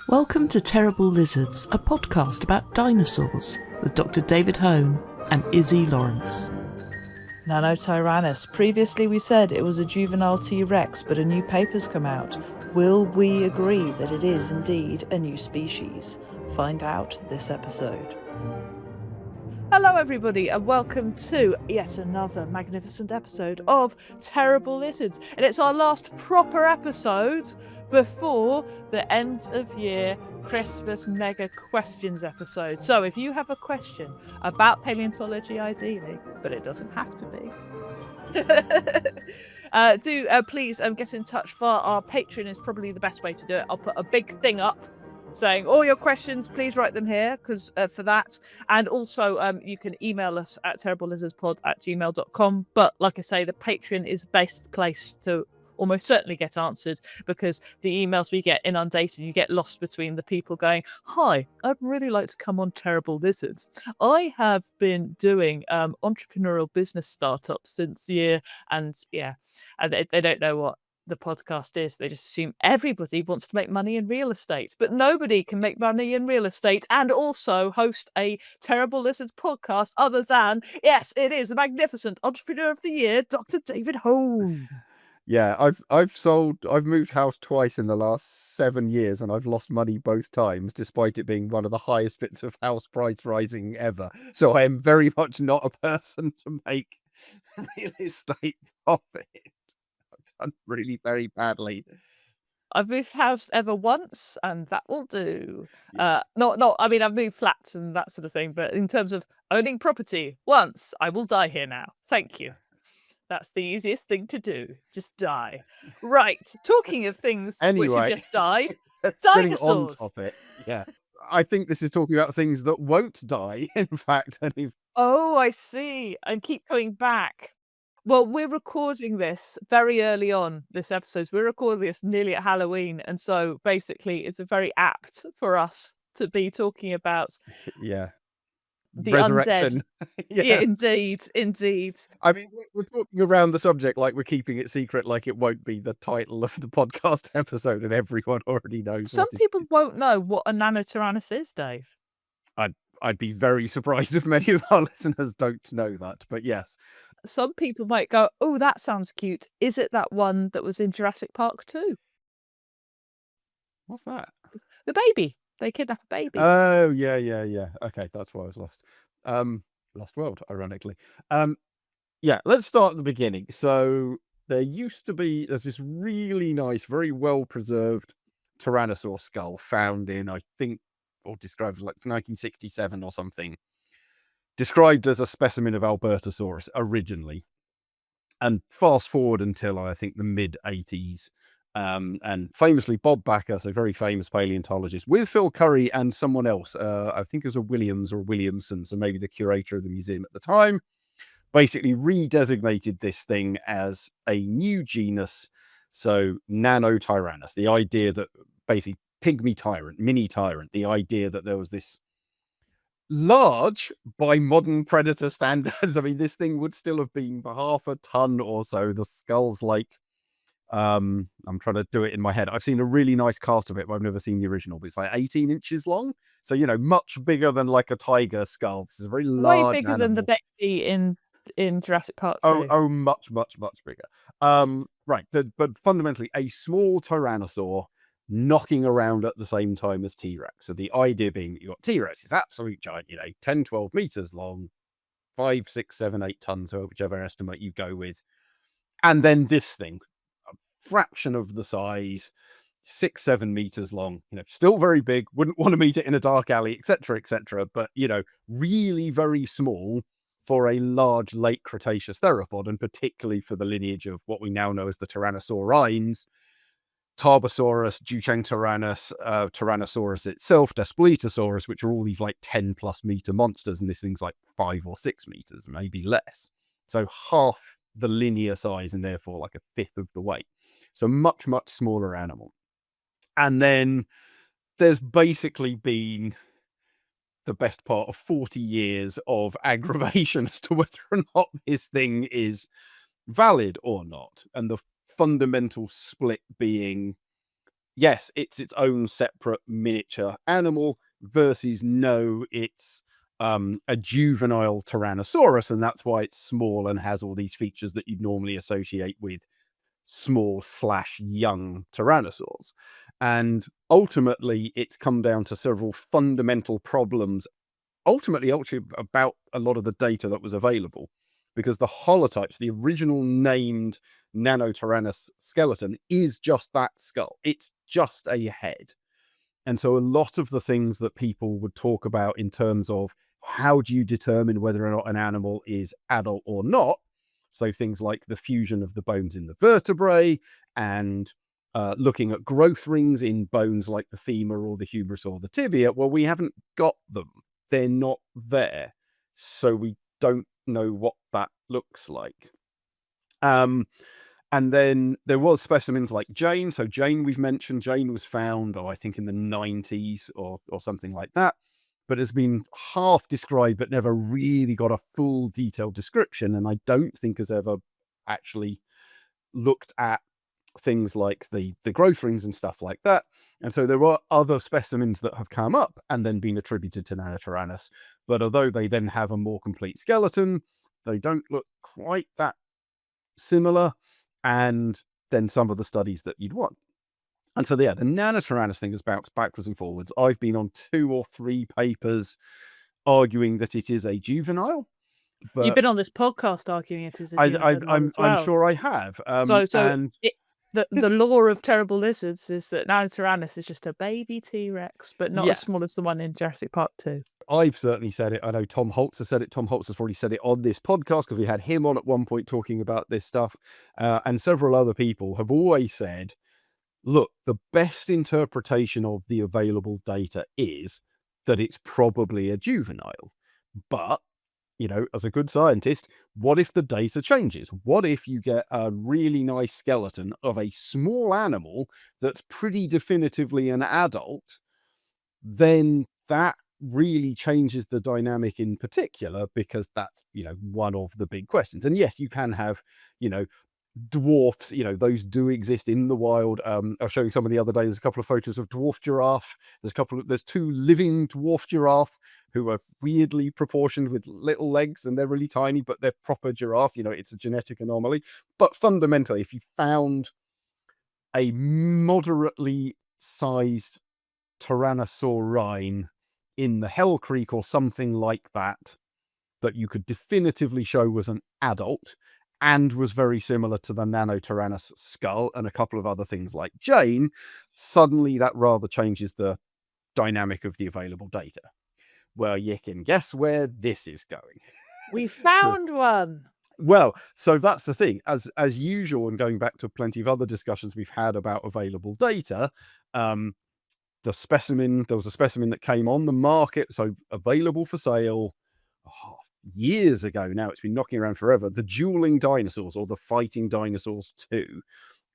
Welcome to Terrible Lizards, a podcast about dinosaurs with Dr. David Hone and Izzy Lawrence. Nanotyrannus. Previously we said it was a juvenile T-Rex, but a new paper's come out. Will we agree that it is indeed a new species? Find out this episode. Hello everybody and welcome to yet another magnificent episode of Terrible Lizards. And it's our last proper episode before the end of year Christmas mega questions episode. So if you have a question about paleontology ideally, but it doesn't have to be, please get in touch via our Patreon is probably the best way to do it. I'll put a big thing up saying all your questions, please write them here because for that. And also you can email us at terriblelizardspod@gmail.com. But like I say, the Patreon is the best place to almost certainly get answered because the emails we get inundated, you get lost between the people going, hi, I'd really like to come on Terrible Lizards. I have been doing entrepreneurial business startups since year, and they don't know what the podcast is. They just assume everybody wants to make money in real estate, but nobody can make money in real estate and also host a Terrible Lizards podcast other than, yes, it is the magnificent entrepreneur of the year, Dr. David Hone. Yeah, I've moved house twice in the last 7 years and I've lost money both times, despite it being one of the highest bits of house price rising ever. So I am very much not a person to make real estate profit. I've done really very badly. I've moved house ever once, and that will do. Yeah. I mean, I've moved flats and that sort of thing, but in terms of owning property, once, I will die here now. Thank you. That's the easiest thing to do. Just die. Right. Talking of things which have just died, Getting dinosaurs. on topic. Yeah. I think this is talking about things that won't die, in fact. Oh, I see. And keep coming back. Well, we're recording this very early on, this episode. We're recording this nearly at Halloween. And so basically it's very apt for us to be talking about the resurrection. Undead. Yeah, indeed. I mean, we're talking around the subject like we're keeping it secret, like it won't be the title of the podcast episode and everyone already knows. Some people won't know what a Nanotyrannus is, Dave. I'd be very surprised if many of our listeners don't know that, but yes. Some people might go, oh, that sounds cute. Is it that one that was in Jurassic Park 2? What's that? The baby. They kidnap a baby. Oh, yeah. Okay, that's why I was lost. Lost world, ironically. Let's start at the beginning. So there's this really nice, very well-preserved Tyrannosaur skull found in, I think, or described as like 1967 or something. Described as a specimen of Albertosaurus originally. And fast forward until, I think, the mid-80s. And famously, Bob Backer, a very famous paleontologist, with Phil Curry and someone else, I think it was a Williams or Williamson, so maybe the curator of the museum at the time, basically redesignated this thing as a new genus, so Nanotyrannus. The idea that basically pygmy tyrant, mini tyrant, the idea that there was this large by modern predator standards. I mean, this thing would still have been half a ton or so. The skull's like, I'm trying to do it in my head. I've seen a really nice cast of it, but I've never seen the original. But it's like 18 inches long, so much bigger than like a tiger skull. This is a very large, way bigger than the baby in Jurassic Park 2. Oh, much bigger. Right, but fundamentally a small tyrannosaur knocking around at the same time as T-Rex. So the idea being that you've got T-Rex is absolute giant, 10, 12 meters long, 5, 6, 7, 8 tons, or whichever estimate you go with, and then this thing, fraction of the size, 6, 7 meters long, still very big, wouldn't want to meet it in a dark alley, etc., but really very small for a large late Cretaceous theropod, and particularly for the lineage of what we now know as the Tyrannosaurines, Tarbosaurus, Duchengtyrannus, Tyrannosaurus itself, Daspletosaurus, which are all these like 10 plus meter monsters, and this thing's like 5 or 6 meters, maybe less. So half the linear size and therefore like a fifth of the weight. So much smaller animal. And then there's basically been the best part of 40 years of aggravation as to whether or not this thing is valid or not. And the fundamental split being yes, it's its own separate miniature animal versus no, it's a juvenile Tyrannosaurus, and that's why it's small and has all these features that you'd normally associate with small/young tyrannosaurs. And ultimately, it's come down to several fundamental problems, ultimately about a lot of the data that was available, because the holotypes, the original named Nanotyrannus skeleton, is just that skull. It's just a head. And so a lot of the things that people would talk about in terms of how do you determine whether or not an animal is adult or not, so things like the fusion of the bones in the vertebrae and looking at growth rings in bones like the femur or the humerus or the tibia, well, we haven't got them. They're not there. So we don't know what that looks like. And then there was specimens like Jane. So Jane, we've mentioned, Jane was found, I think in the 90s or something like that, but has been half described, but never really got a full detailed description. And I don't think has ever actually looked at things like the growth rings and stuff like that. And so there are other specimens that have come up and then been attributed to Nanotyrannus. But although they then have a more complete skeleton, they don't look quite that similar. And then some of the studies that you'd want. And so, yeah, the Nanotyrannus thing has bounced backwards and forwards. I've been on 2 or 3 papers arguing that it is a juvenile. But You've been on this podcast arguing it is a juvenile I'm sure I have. The lore of terrible lizards is that Nanotyrannus is just a baby T-Rex, but not as small as the one in Jurassic Park 2. I've certainly said it. I know Tom Holtz has said it. Tom Holtz has probably said it on this podcast because we had him on at one point talking about this stuff. And several other people have always said, look, the best interpretation of the available data is that it's probably a juvenile. But, as a good scientist, what if the data changes? What if you get a really nice skeleton of a small animal that's pretty definitively an adult? Then that really changes the dynamic in particular, because that's, one of the big questions. And yes, you can have, dwarfs, those do exist in the wild. I was showing some of the other day, there's a couple of photos of dwarf giraffe. There's 2 living dwarf giraffe who are weirdly proportioned with little legs, and they're really tiny, but they're proper giraffe. It's a genetic anomaly. But fundamentally, if you found a moderately sized Tyrannosaurine in the Hell Creek or something like that you could definitively show was an adult and was very similar to the Nanotyrannus skull and a couple of other things like Jane, suddenly that rather changes the dynamic of the available data. Well, you can guess where this is going. We found one. Well, so that's the thing. As usual, and going back to plenty of other discussions we've had about available data, there was a specimen that came on the market, so available for sale years ago now. It's been knocking around forever. The dueling dinosaurs, or the fighting dinosaurs 2,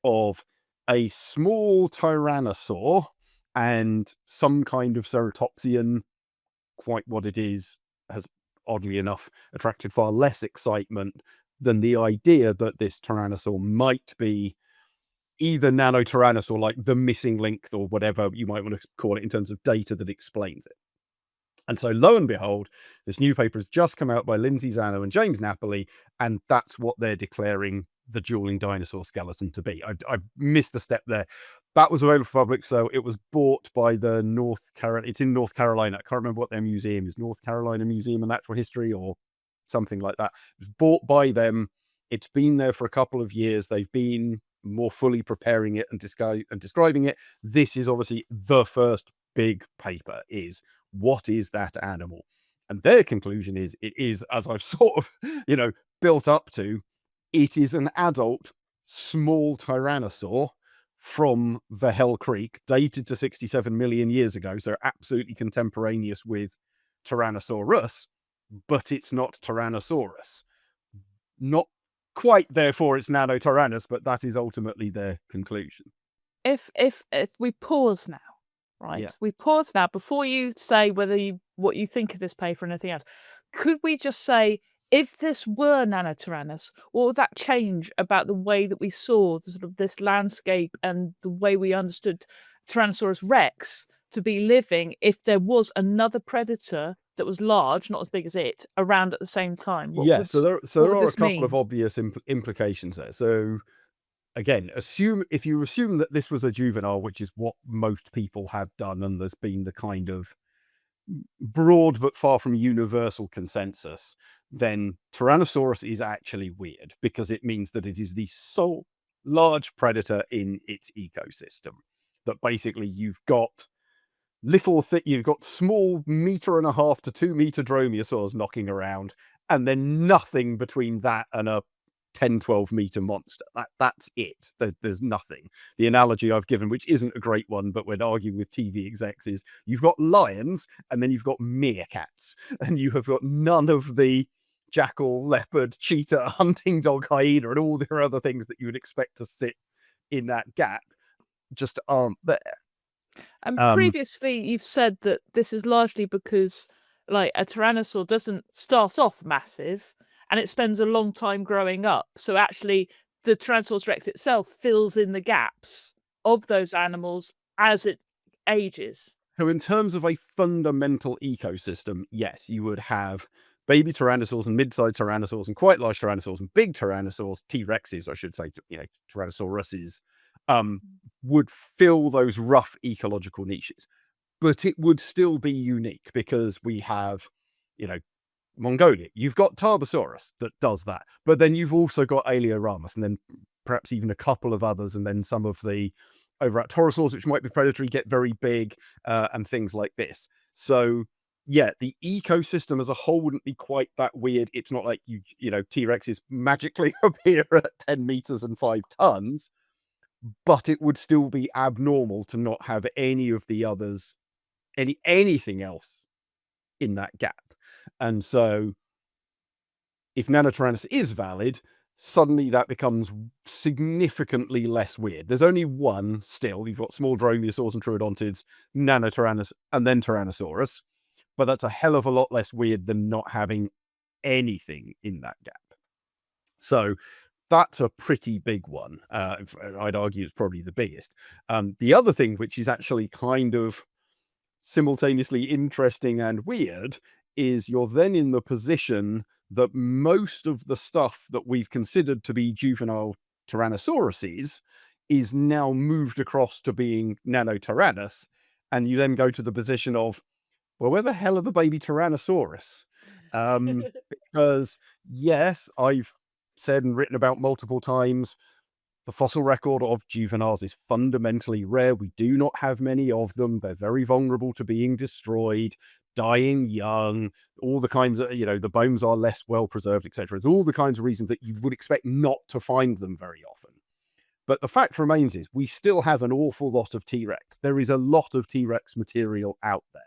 of a small tyrannosaur and some kind of ceratopsian. Quite what it is has, oddly enough, attracted far less excitement than the idea that this tyrannosaur might be either Nanotyrannus or like the missing link, or whatever you might want to call it in terms of data that explains it. And so lo and behold, this new paper has just come out by Lindsay Zano and James Napoli, and that's what they're declaring the dueling dinosaur skeleton to be. I missed a step there. That was available for public, so it was bought by the it's in North Carolina. I can't remember what their museum is, North Carolina Museum of Natural History or something like that. It was bought by them. It's been there for a couple of years. They've been more fully preparing it and describing it. This is obviously the first big paper, is what is that animal? And their conclusion is, it is, as I've sort of, built up to, it is an adult small tyrannosaur from the Hell Creek, dated to 67 million years ago, so absolutely contemporaneous with Tyrannosaurus, but it's not Tyrannosaurus. Not quite, therefore it's Nanotyrannus, but that is ultimately their conclusion. If we pause now, right? Yeah. We pause now before you say what you think of this paper and anything else. Could we just say, if this were Nanotyrannus, what would that change about the way that we saw sort of this landscape and the way we understood Tyrannosaurus rex to be living if there was another predator that was large, not as big as it, around at the same time? What would, So there what would are a this couple of mean? obvious implications there. So again, if you assume that this was a juvenile, which is what most people have done, and there's been the kind of broad but far from universal consensus, then Tyrannosaurus is actually weird because it means that it is the sole large predator in its ecosystem. That basically you've got you've got small 1.5 to 2 meter dromaeosaurs knocking around, and then nothing between that and a 10-12 meter monster. That's it. There's nothing. The analogy I've given, which isn't a great one, but when arguing with TV execs, is you've got lions and then you've got meerkats, and you have got none of the jackal, leopard, cheetah, hunting dog, hyena, and all the other things that you would expect to sit in that gap just aren't there. And previously, you've said that this is largely because, like, a tyrannosaur doesn't start off massive, and it spends a long time growing up. So actually, the Tyrannosaurus rex itself fills in the gaps of those animals as it ages. So in terms of a fundamental ecosystem, yes, you would have baby tyrannosaurs and mid-sized tyrannosaurs and quite large tyrannosaurs and big tyrannosaurs, T-Rexes, I should say, Tyrannosauruses, would fill those rough ecological niches. But it would still be unique because we have, Mongolia. You've got Tarbosaurus that does that. But then you've also got Aeoluramus, and then perhaps even a couple of others, and then some of the over at Torosaurs, which might be predatory, get very big, and things like this. So yeah, the ecosystem as a whole wouldn't be quite that weird. It's not like T-Rexes magically appear at 10 meters and 5 tons, but it would still be abnormal to not have any of the others, anything else in that gap. And so if Nanotyrannus is valid, suddenly that becomes significantly less weird. There's only one still. You've got small dromaeosaurs and troodontids, Nanotyrannus, and then Tyrannosaurus. But that's a hell of a lot less weird than not having anything in that gap. So that's a pretty big one. I'd argue it's probably the biggest. The other thing, which is actually kind of simultaneously interesting and weird, is you're then in the position that most of the stuff that we've considered to be juvenile Tyrannosauruses is now moved across to being Nanotyrannus. And you then go to the position of, well, where the hell are the baby Tyrannosaurus? Because yes, I've said and written about multiple times, the fossil record of juveniles is fundamentally rare. We do not have many of them. They're very vulnerable to being destroyed, dying young, all the kinds of, the bones are less well preserved, etc. It's all the kinds of reasons that you would expect not to find them very often. But the fact remains is we still have an awful lot of T-Rex. There is a lot of T-Rex material out there.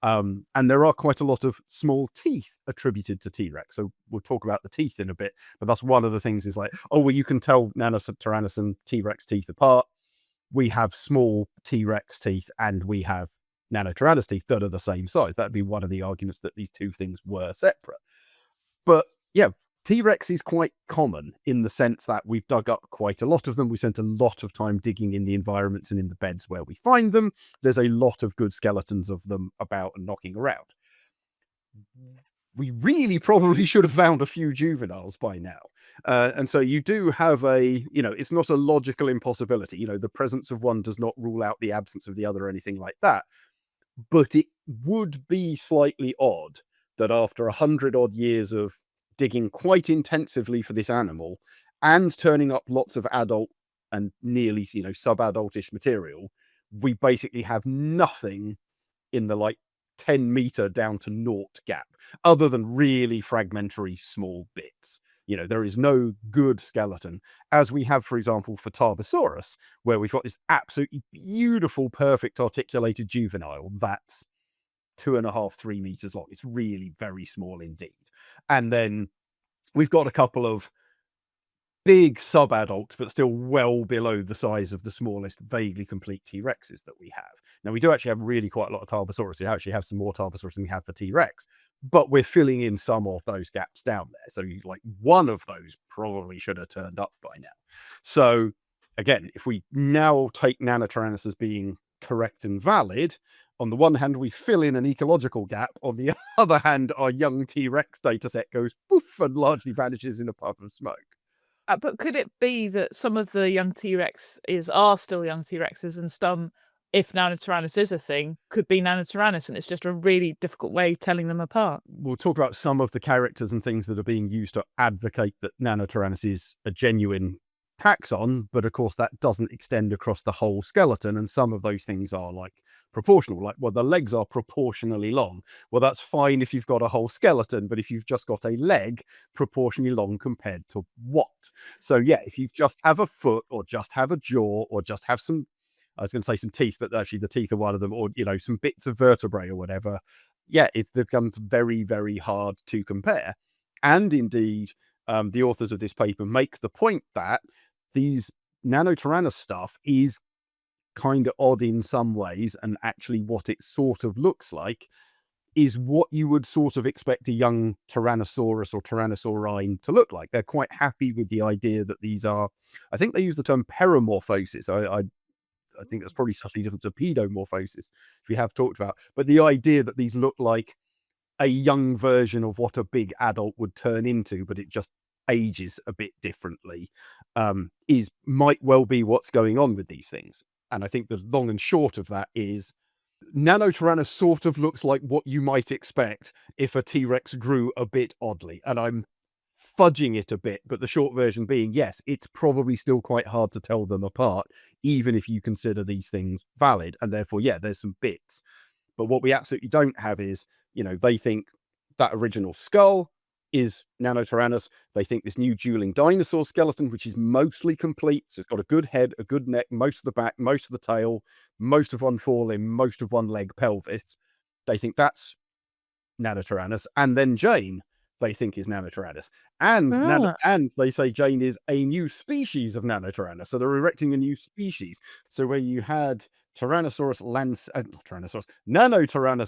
And there are quite a lot of small teeth attributed to T-Rex. So we'll talk about the teeth in a bit, but that's one of the things is like, oh, well, you can tell Nanotyrannus and T-Rex teeth apart. We have small T-Rex teeth and we have Nanotyrannus teeth that are the same size. That'd be one of the arguments that these two things were separate. But yeah, T-Rex is quite common in the sense that we've dug up quite a lot of them. We spent a lot of time digging in the environments and in the beds where we find them. There's a lot of good skeletons of them about and knocking around. We really probably should have found a few juveniles by now. And so you do have it's not a logical impossibility. The presence of one does not rule out the absence of the other or anything like that. But it would be slightly odd that after 100 odd years of digging quite intensively for this animal and turning up lots of adult and nearly, sub-adultish material, we basically have nothing in the 10 meter down to naught gap, other than really fragmentary small bits. There is no good skeleton, as we have, for example, for Tarbosaurus, where we've got this absolutely beautiful, perfect articulated juvenile that's 2.5, 3 meters long. It's really very small indeed. And then we've got a couple of big sub-adults, but still well below the size of the smallest, vaguely complete T-Rexes that we have. Now, we do actually have really quite a lot of Tarbosaurus. We actually have some more Tarbosaurus than we have for T-Rex, but we're filling in some of those gaps down there. So one of those probably should have turned up by now. So again, if we now take Nanotyrannus as being correct and valid. On the one hand, we fill in an ecological gap. On the other hand, our young T-Rex data set goes poof and largely vanishes in a puff of smoke. But could it be that some of the young T-Rexes are still young T-Rexes and some, if Nanotyrannus is a thing, could be Nanotyrannus, and it's just a really difficult way of telling them apart? We'll talk about some of the characters and things that are being used to advocate that Nanotyrannus is a genuine taxon, but of course that doesn't extend across the whole skeleton, and some of those things are like proportional, like, well, the legs are proportionally long. Well, that's fine if you've got a whole skeleton, but if you've just got a leg, proportionally long compared to what? So yeah, if you just have a foot or just have a jaw or just have some, I was going to say some teeth, but actually the teeth are one of them, or, you know, some bits of vertebrae or whatever, yeah, it becomes very, very hard to compare. And indeed, the authors of this paper make the point that these Nanotyrannus stuff is kind of odd in some ways, and actually what it sort of looks like is what you would sort of expect a young Tyrannosaurus or Tyrannosaurine to look like. They're quite happy with the idea that these are, I think they use the term peramorphosis. I think that's probably subtly different to pedomorphosis, which we have talked about, but the idea that these look like a young version of what a big adult would turn into, but it just ages a bit differently, might well be what's going on with these things. And I think the long and short of that is Nanotyrannus sort of looks like what you might expect if a T-Rex grew a bit oddly. And I'm fudging it a bit, but the short version being, yes, it's probably still quite hard to tell them apart, even if you consider these things valid. And therefore, yeah, there's some bits. But what we absolutely don't have is, you know, they think that original skull is Nanotyrannus. They think this new dueling dinosaur skeleton, which is mostly complete, so it's got a good head, a good neck, most of the back, most of the tail, most of one forelimb, most of one leg, pelvis. They think that's Nanotyrannus. And then Jane, they think is Nanotyrannus. And and they say Jane is a new species of Nanotyrannus. So they're erecting a new species. So where you had Nanotyrannus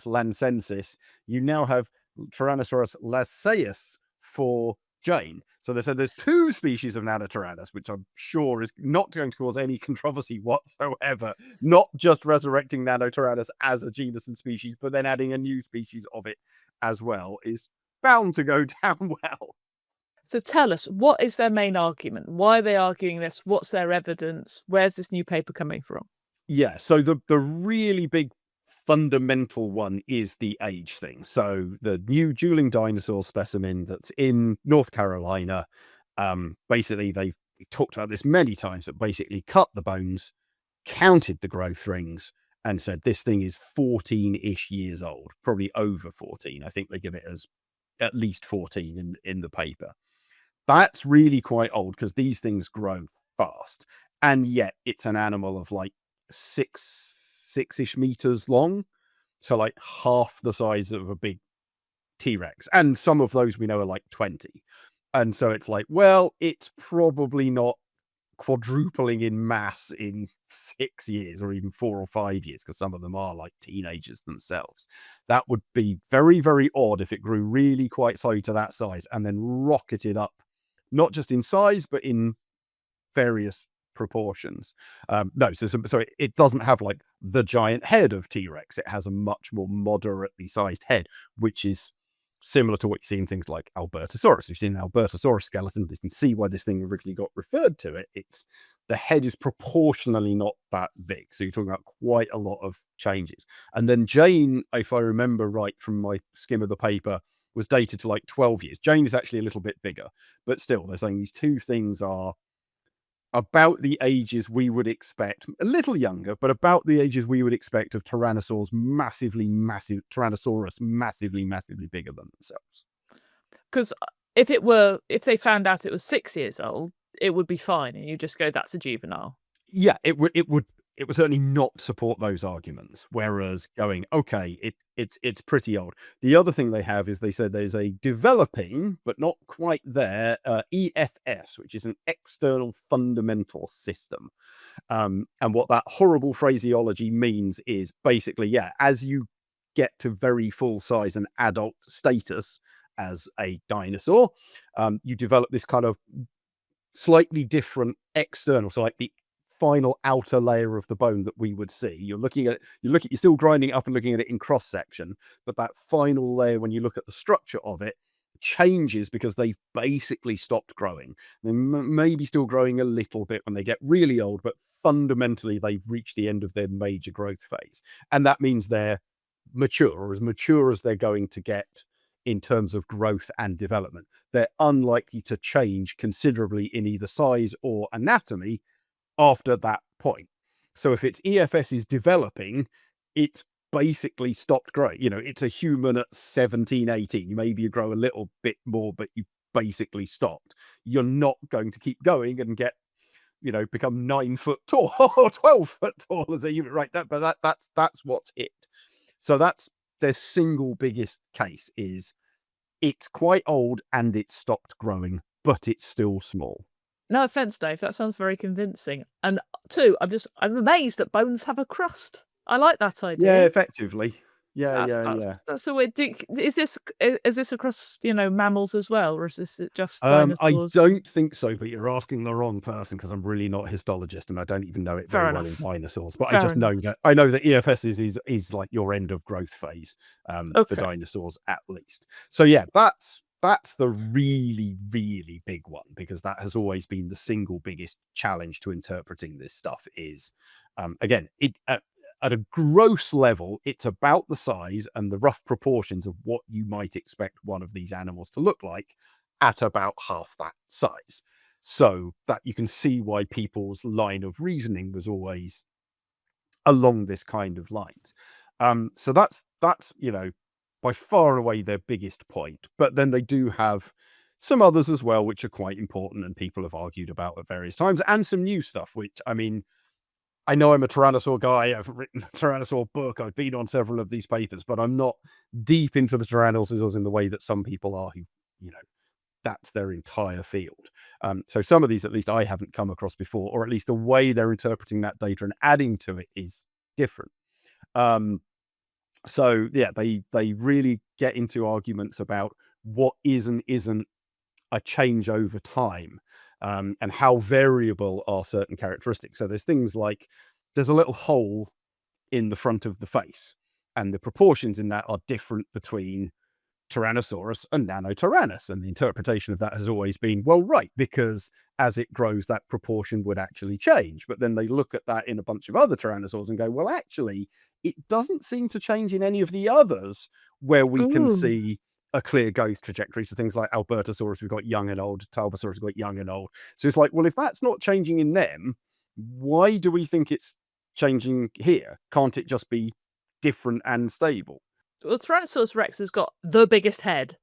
lancensis, you now have Tyrannosaurus lasseus for Jane. So they said there's two species of Nanotyrannus, which I'm sure is not going to cause any controversy whatsoever. Not just resurrecting Nanotyrannus as a genus and species, but then adding a new species of it as well is bound to go down well. So tell us, what is their main argument? Why are they arguing this? What's their evidence? Where's this new paper coming from? Yeah, so the really big fundamental one is the age thing. So the new dueling dinosaur specimen that's in North Carolina, basically we've talked about this many times, but basically cut the bones, counted the growth rings, and said this thing is 14-ish years old, probably over 14. I think they give it as at least 14 in the paper. That's really quite old because these things grow fast, and yet it's an animal of like six-ish meters long, so like half the size of a big T-Rex, and some of those we know are like 20. And so it's like, well, it's probably not quadrupling in mass in 6 years or even 4 or 5 years, because some of them are like teenagers themselves. That would be very, very odd if it grew really quite slow to that size and then rocketed up, not just in size, but in various proportions. No, so it doesn't have like the giant head of T-Rex. It has a much more moderately sized head, which is similar to what you see in things like Albertosaurus. You've seen an Albertosaurus skeleton. You can see why this thing originally got referred to it. It's the head is proportionally not that big. So you're talking about quite a lot of changes. And then Jane, if I remember right from my skim of the paper, was dated to like 12 years. Jane is actually a little bit bigger, but still they're saying these two things are about the ages we would expect, a little younger, but about the ages we would expect of Tyrannosaurus massively bigger than themselves. Because if they found out it was 6 years old, it would be fine, and you just go, that's a juvenile. Yeah, it would certainly not support those arguments. Whereas going, okay, it's pretty old. The other thing they have is they said there's a developing, but not quite there, EFS, which is an external fundamental system. And what that horrible phraseology means is basically, yeah, as you get to very full size and adult status as a dinosaur, you develop this kind of slightly different external, so like the final outer layer of the bone that we would see. You're still grinding it up and looking at it in cross section, but that final layer, when you look at the structure of it, changes because they've basically stopped growing. They may be still growing a little bit when they get really old, but fundamentally they've reached the end of their major growth phase. And that means they're mature, or as mature as they're going to get in terms of growth and development. They're unlikely to change considerably in either size or anatomy after that point. So if its EFS is developing, it's basically stopped growing. It's a human at 17, 18. Maybe you grow a little bit more, but you basically stopped. You're not going to keep going and get, become 9 foot tall or 12 foot tall as a human, right? That's what's hit. So that's their single biggest case, is it's quite old and it's stopped growing, but it's still small. No offense, Dave. That sounds very convincing. And 2, I'm amazed that bones have a crust. I like that idea. Yeah, effectively. Yeah. That's a weird. Is this across mammals as well, or is this just dinosaurs? I don't think so, but you're asking the wrong person, because I'm really not a histologist and I don't even know it very well in dinosaurs. But I know that EFS is like your end of growth phase for dinosaurs at least. So yeah, that's the really, really big one, because that has always been the single biggest challenge to interpreting this stuff. Is again, at a gross level, it's about the size and the rough proportions of what you might expect one of these animals to look like at about half that size. So that you can see why people's line of reasoning was always along this kind of lines. So that's by far and away their biggest point. But then they do have some others as well, which are quite important and people have argued about at various times, and some new stuff, which, I know I'm a Tyrannosaur guy. I've written a Tyrannosaur book. I've been on several of these papers, but I'm not deep into the Tyrannosaurs in the way that some people are who, that's their entire field. So some of these, at least, I haven't come across before, or at least the way they're interpreting that data and adding to it is different. So yeah, they really get into arguments about what is and isn't a change over time. And how variable are certain characteristics. So there's things like, there's a little hole in the front of the face, and the proportions in that are different between Tyrannosaurus and Nanotyrannus. And the interpretation of that has always been, well, right, because as it grows, that proportion would actually change. But then they look at that in a bunch of other Tyrannosaurs and go, well, actually, it doesn't seem to change in any of the others where we can see a clear growth trajectory. So things like Albertosaurus, we've got young and old. Talbosaurus, we've got young and old. So it's like, well, if that's not changing in them, why do we think it's changing here? Can't it just be different and stable? Well, Tyrannosaurus Rex has got the biggest head,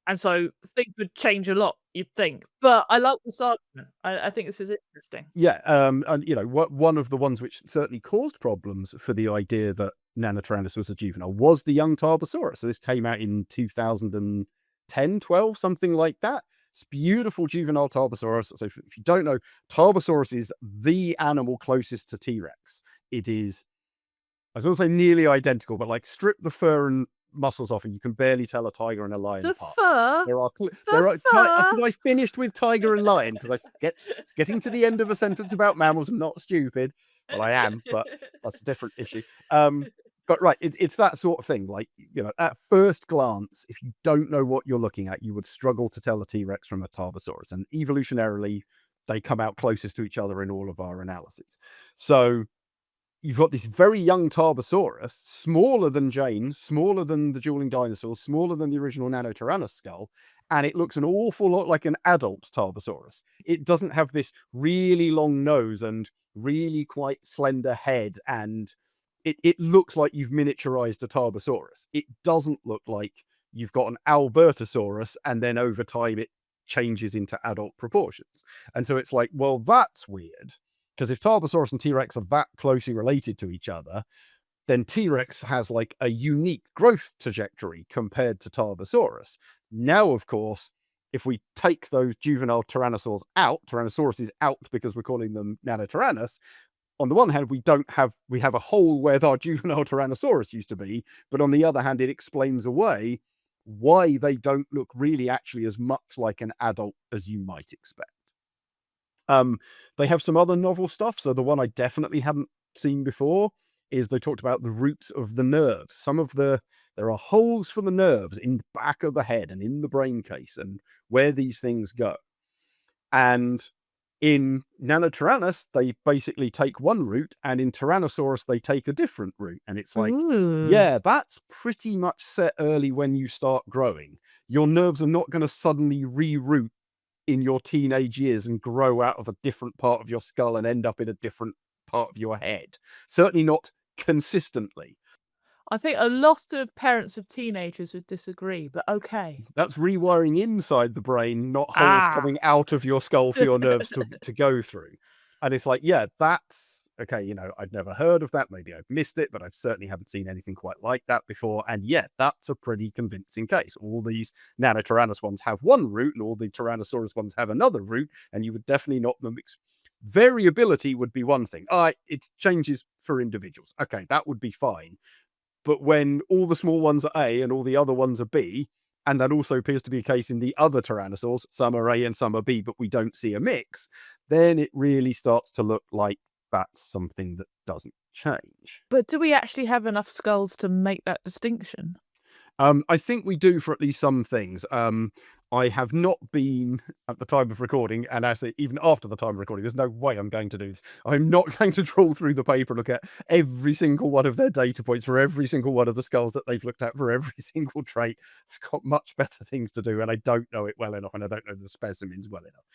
and so things would change a lot, you'd think. But I like this argument. I think this is interesting. Yeah, and one of the ones which certainly caused problems for the idea that Nanotyrannus was a juvenile was the young Tarbosaurus. So this came out in 2010, 12, something like that. It's beautiful juvenile Tarbosaurus. So if you don't know, Tarbosaurus is the animal closest to T-Rex. It is, I was going to say nearly identical, but like strip the fur and muscles off and you can barely tell a tiger and a lion apart. Because I finished with tiger and lion, because it's getting to the end of a sentence about mammals. I'm not stupid. Well, I am, but that's a different issue. But right, it's that sort of thing. Like, at first glance, if you don't know what you're looking at, you would struggle to tell a T-Rex from a Tarbosaurus. And evolutionarily, they come out closest to each other in all of our analyses. So you've got this very young Tarbosaurus, smaller than Jane's, smaller than the dueling dinosaurs, smaller than the original Nanotyrannus skull, and it looks an awful lot like an adult Tarbosaurus. It doesn't have this really long nose and really quite slender head, and it looks like you've miniaturized a Tarbosaurus. It doesn't look like you've got an Albertosaurus and then over time it changes into adult proportions. And so it's like, well, that's weird. Because if Tarbosaurus and T-Rex are that closely related to each other, then T-Rex has like a unique growth trajectory compared to Tarbosaurus. Now, of course, if we take those juvenile Tyrannosaurs out, Tyrannosaurus is out because we're calling them Nanotyrannus. On the one hand, we have a hole where our juvenile Tyrannosaurus used to be, but on the other hand, it explains away why they don't look really actually as much like an adult as you might expect. They have some other novel stuff. So the one I definitely hadn't seen before is they talked about the roots of the nerves. There are holes for the nerves in the back of the head and in the brain case and where these things go. And in Nanotyrannus, they basically take one route, and in Tyrannosaurus, they take a different route. And it's like, yeah, that's pretty much set early when you start growing. Your nerves are not going to suddenly reroute in your teenage years and grow out of a different part of your skull and end up in a different part of your head. Certainly not consistently. I think a lot of parents of teenagers would disagree, but okay. That's rewiring inside the brain, not holes coming out of your skull for your nerves to go through. And it's like, yeah, that's okay. You know, I'd never heard of that. Maybe I've missed it, but I certainly haven't seen anything quite like that before. And yeah, that's a pretty convincing case. All these Nanotyrannus ones have one route, and all the Tyrannosaurus ones have another route, and you would definitely not mix. Variability would be one thing. It changes for individuals. Okay, that would be fine. But when all the small ones are A and all the other ones are B, and that also appears to be a case in the other tyrannosaurs, some are A and some are B, but we don't see a mix, then it really starts to look like that's something that doesn't change. But do we actually have enough skulls to make that distinction? I think we do for at least some things. I have not been at the time of recording, and actually even after the time of recording, there's no way I'm going to do this. I'm not going to trawl through the paper and look at every single one of their data points for every single one of the skulls that they've looked at for every single trait. I've got much better things to do, and I don't know it well enough, and I don't know the specimens well enough.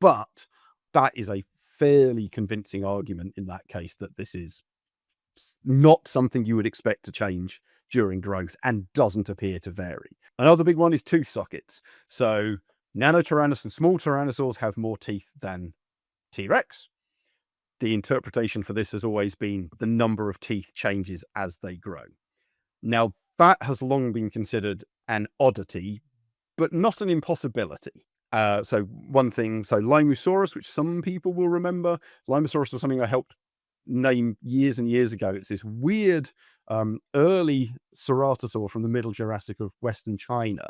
But that is a fairly convincing argument in that case that this is not something you would expect to change during growth and doesn't appear to vary. Another big one is tooth sockets. So Nanotyrannus and small tyrannosaurs have more teeth than T-Rex. The interpretation for this has always been the number of teeth changes as they grow. Now, that has long been considered an oddity, but not an impossibility. So Limosaurus, which some people will remember, Limosaurus was something I helped name years and years ago. It's this weird early ceratosaur from the Middle Jurassic of Western China.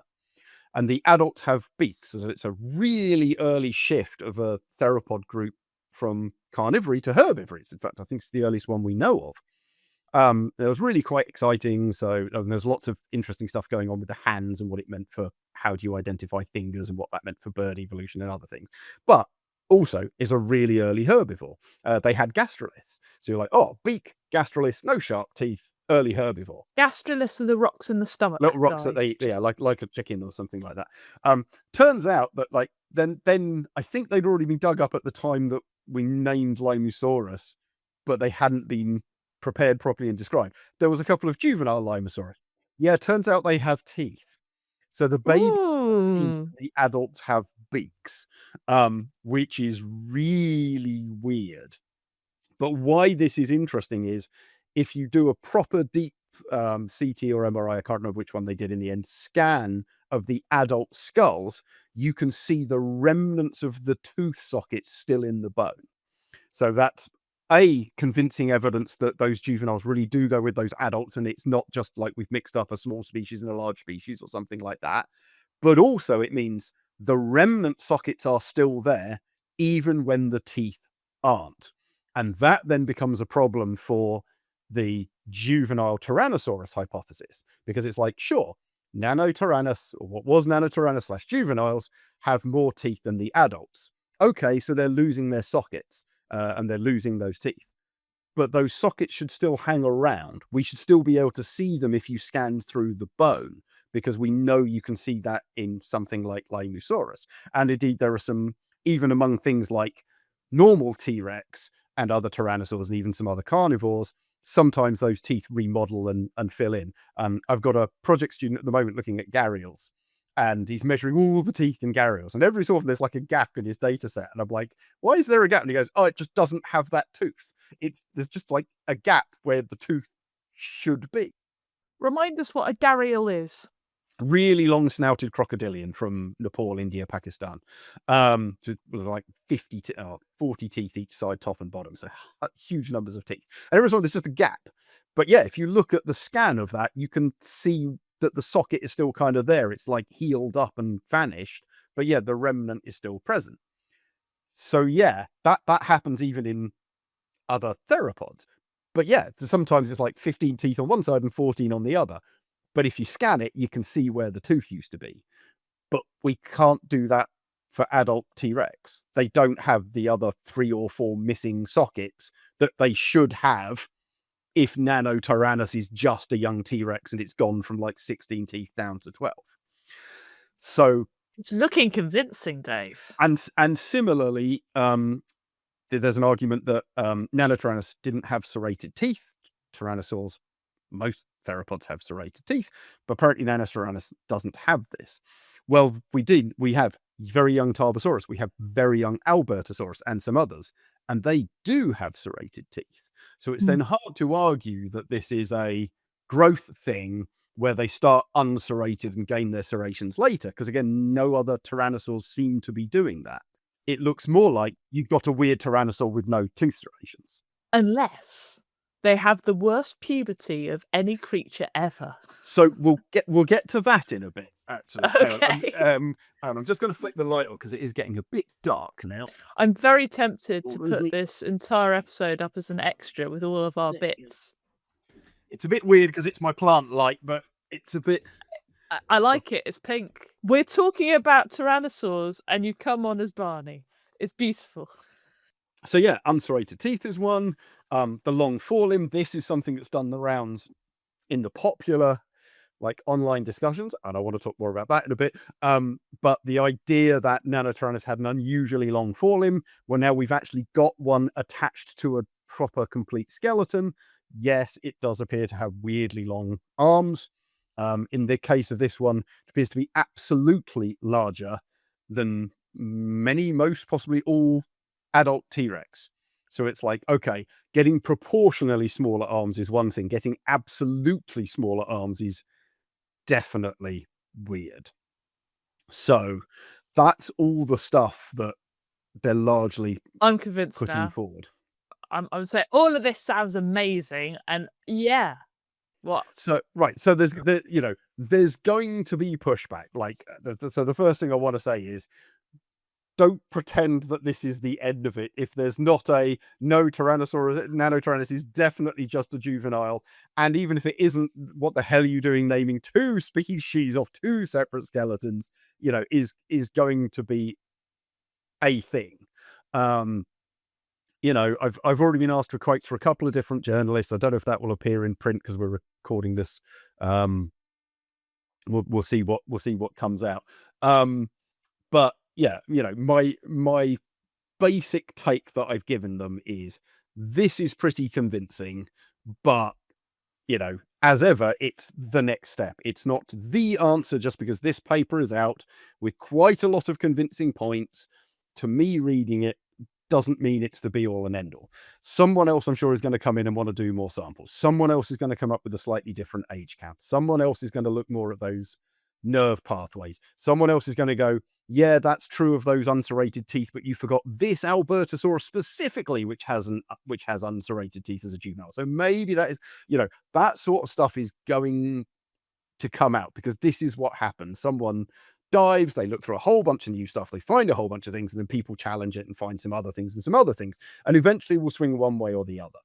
And the adults have beaks. So it's a really early shift of a theropod group from carnivory to herbivory. In fact, I think it's the earliest one we know of. It was really quite exciting. So there's lots of interesting stuff going on with the hands and what it meant for how do you identify fingers and what that meant for bird evolution and other things. But also is a really early herbivore. They had gastroliths. So you're like, oh, beak, gastroliths, no sharp teeth, early herbivore. Gastroliths are the rocks in the stomach. Little rocks that like a chicken or something like that. Turns out that then I think they'd already been dug up at the time that we named Limosaurus, but they hadn't been prepared properly and described. There was a couple of juvenile Limosaurus. Yeah, turns out they have teeth. So the baby teeth, the adults have beaks, which is really weird. But why this is interesting is if you do a proper deep CT or MRI, I can't remember which one they did in the end, scan of the adult skulls, you can see the remnants of the tooth sockets still in the bone. So that's convincing evidence that those juveniles really do go with those adults, and it's not just like we've mixed up a small species and a large species or something like that. But also it means the remnant sockets are still there, even when the teeth aren't. And that then becomes a problem for the juvenile Tyrannosaurus hypothesis, because it's like, sure, Nanotyrannus, or what was Nanotyrannus / juveniles, have more teeth than the adults. Okay, so they're losing their sockets and they're losing those teeth. But those sockets should still hang around. We should still be able to see them if you scan through the bone, because we know you can see that in something like Limosaurus. And indeed, there are some, even among things like normal T-Rex and other tyrannosaurs and even some other carnivores, sometimes those teeth remodel and fill in. I've got a project student at the moment looking at gharials, and he's measuring all the teeth in gharials. And every so often there's like a gap in his data set. And I'm like, why is there a gap? And he goes, oh, it just doesn't have that tooth. There's just like a gap where the tooth should be. Remind us what a gharial is. Really long snouted crocodilian from Nepal, India, Pakistan. With like 40 teeth each side, top and bottom. So huge numbers of teeth. And every time there's just a gap. But yeah, if you look at the scan of that, you can see that the socket is still kind of there. It's like healed up and vanished. But yeah, the remnant is still present. So yeah, that happens even in other theropods. But yeah, sometimes it's like 15 teeth on one side and 14 on the other. But if you scan it, you can see where the tooth used to be. But we can't do that for adult T-Rex. They don't have the other 3 or 4 missing sockets that they should have if Nanotyrannus is just a young T-Rex and it's gone from like 16 teeth down to 12. So It's looking convincing, Dave. and similarly, there's an argument that Nanotyrannus didn't have serrated teeth. Tyrannosaurs, most theropods have serrated teeth, but apparently Nanotyrannus doesn't have this. Well, we have very young Tarbosaurus, we have very young Albertosaurus and some others, and they do have serrated teeth. So it's then hard to argue that this is a growth thing where they start unserrated and gain their serrations later, because again, no other tyrannosaurs seem to be doing that. It looks more like you've got a weird tyrannosaur with no tooth serrations. Unless they have the worst puberty of any creature ever. So we'll get to that in a bit, actually. Okay. And I'm just going to flick the light on because it is getting a bit dark now. I'm very tempted to What is put it? this entire episode up as an extra with all of our bits. It's a bit weird because it's my plant light, but it's a bit... I like it. It's pink. We're talking about tyrannosaurs and you come on as Barney. It's beautiful. So yeah, unserrated teeth is one. The long forelimb, this is something that's done the rounds in the popular like online discussions, and I want to talk more about that in a bit. But the idea that Nanotyrannus had an unusually long forelimb, well, now we've actually got one attached to a proper complete skeleton. Yes, it does appear to have weirdly long arms. In the case of this one, it appears to be absolutely larger than most, possibly all adult T-Rex. So it's like, okay, getting proportionally smaller arms is one thing. Getting absolutely smaller arms is definitely weird. So that's all the stuff that they're largely I'm convinced putting now. forward. I'm saying all of this sounds amazing, and yeah, what? So there's there's going to be pushback. Like, so the first thing I want to say is, don't pretend that this is the end of it. If there's not Nanotyrannus is definitely just a juvenile. And even if it isn't, what the hell are you doing naming 2 species of 2 separate skeletons, is going to be a thing. I've already been asked for quotes for a couple of different journalists. I don't know if that will appear in print because we're recording this. We'll see what comes out. But yeah, my basic take that I've given them is this is pretty convincing, but as ever, it's the next step. It's not the answer just because this paper is out with quite a lot of convincing points. To me, reading it doesn't mean it's the be all and end all. Someone else, I'm sure, is going to come in and want to do more samples. Someone else is going to come up with a slightly different age count. Someone else is going to look more at those nerve pathways. Someone else is going to go, yeah, that's true of those unserrated teeth, but you forgot this Albertosaurus specifically, which has unserrated teeth as a juvenile. So maybe that is, that sort of stuff is going to come out because this is what happens. Someone dives, they look for a whole bunch of new stuff, they find a whole bunch of things, and then people challenge it and find some other things and some other things, and eventually we'll swing one way or the other.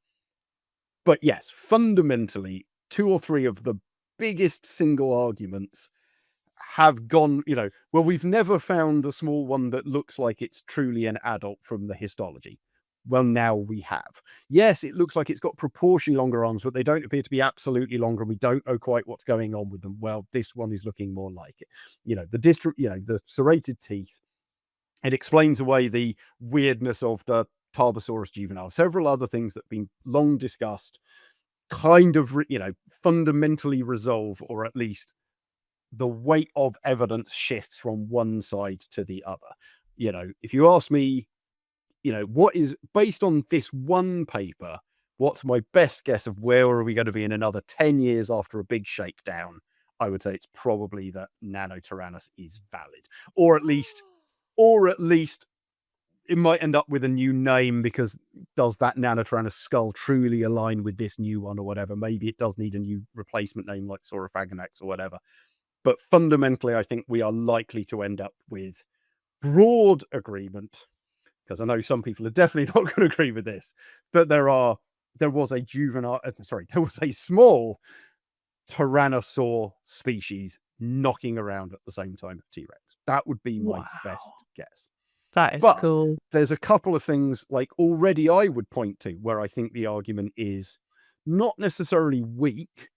But yes, fundamentally, 2 or 3 of the biggest single arguments have gone, well, we've never found a small one that looks like it's truly an adult from the histology. Well, now we have. Yes, it looks like it's got proportionally longer arms, but they don't appear to be absolutely longer, and we don't know quite what's going on with them. Well, this one is looking more like it. The serrated teeth, it explains away the weirdness of the Tarbosaurus juvenile. Several other things that have been long discussed kind of, fundamentally resolve, or at least the weight of evidence shifts from one side to the other. If you ask me, what is, based on this one paper, what's my best guess of where are we going to be in another 10 years after a big shakedown? I would say it's probably that Nanotyrannus is valid, or at least it might end up with a new name, because does that Nanotyrannus skull truly align with this new one or whatever? Maybe it does need a new replacement name like Saurophaganax or whatever. But fundamentally, I think we are likely to end up with broad agreement because I know some people are definitely not going to agree with this, that there was a small tyrannosaur species knocking around at the same time as T-Rex. That would be my best guess. That is But cool. there's a couple of things like already I would point to where I think the argument is not necessarily weak,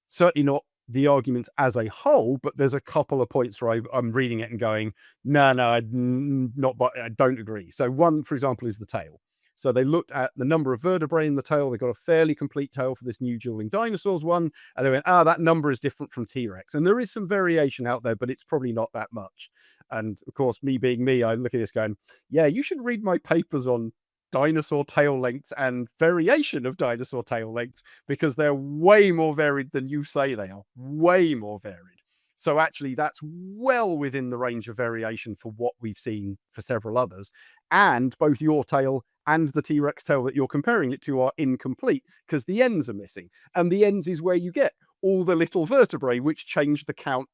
certainly not the arguments as a whole, but there's a couple of points where I'm reading it and going, no, I don't agree. So one, for example, is the tail. So they looked at the number of vertebrae in the tail. They got a fairly complete tail for this new dueling dinosaurs one. And they went, that number is different from T-Rex. And there is some variation out there, but it's probably not that much. And of course, me being me, I look at this going, yeah, you should read my papers on dinosaur tail lengths and variation of dinosaur tail lengths, because they're way more varied than you say they are. Way more varied. So actually, that's well within the range of variation for what we've seen for several others. And both your tail and the T-Rex tail that you're comparing it to are incomplete because the ends are missing. And the ends is where you get all the little vertebrae, which change the count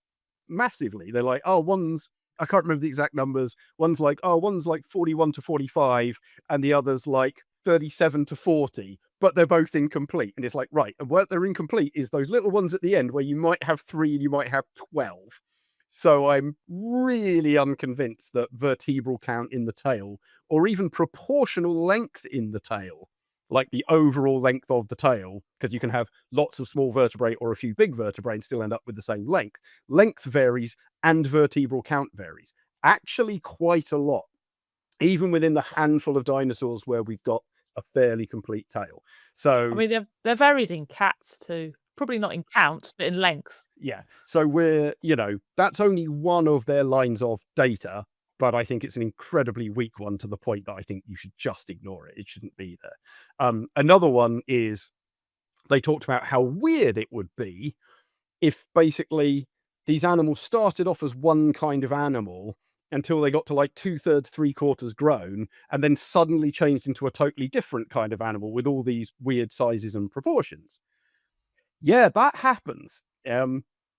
massively. They're like, I can't remember the exact numbers. One's like 41 to 45, and the other's like 37 to 40, but they're both incomplete. And it's like, right, and what they're incomplete is those little ones at the end where you might have 3 and you might have 12. So I'm really unconvinced that vertebral count in the tail, or even proportional length in the tail, like the overall length of the tail, because you can have lots of small vertebrae or a few big vertebrae and still end up with the same length. Length varies and vertebral count varies. Actually quite a lot, even within the handful of dinosaurs where we've got a fairly complete tail. So I mean, they're varied in cats too. Probably not in counts, but in length. yeah. So that's only one of their lines of data, but I think it's an incredibly weak one to the point that I think you should just ignore it. It shouldn't be there. Another one is they talked about how weird it would be if basically these animals started off as one kind of animal until they got to like 2/3, 3/4 grown, and then suddenly changed into a totally different kind of animal with all these weird sizes and proportions. Yeah, that happens.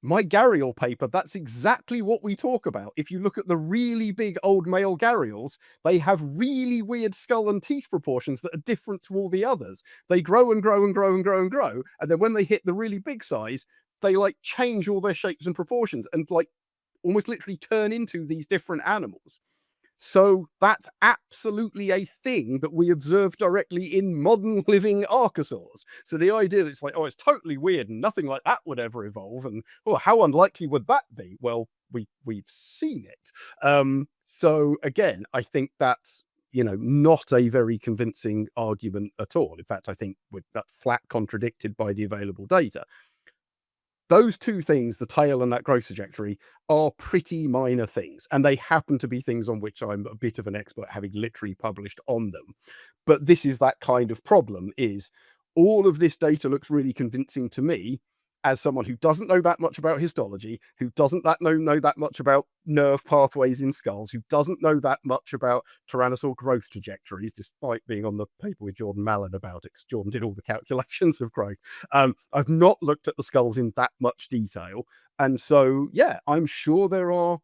My gharial paper, that's exactly what we talk about. If you look at the really big old male gharials, they have really weird skull and teeth proportions that are different to all the others. They grow and grow and grow and grow and grow, and then when they hit the really big size, they like change all their shapes and proportions and like almost literally turn into these different animals. So that's absolutely a thing that we observe directly in modern living archosaurs. So the idea it's like, it's totally weird and nothing like that would ever evolve, and how unlikely would that be? Well, we've seen it. So again, I think that's not a very convincing argument at all. In fact, I think that's flat contradicted by the available data. Those two things, the tail and that growth trajectory, are pretty minor things. And they happen to be things on which I'm a bit of an expert, having literally published on them. But this is that kind of problem, is all of this data looks really convincing to me as someone who doesn't know that much about histology, who doesn't know that much about nerve pathways in skulls, who doesn't know that much about tyrannosaur growth trajectories, despite being on the paper with Jordan Mallon about it, because Jordan did all the calculations of growth. I've not looked at the skulls in that much detail. And so, yeah, I'm sure there are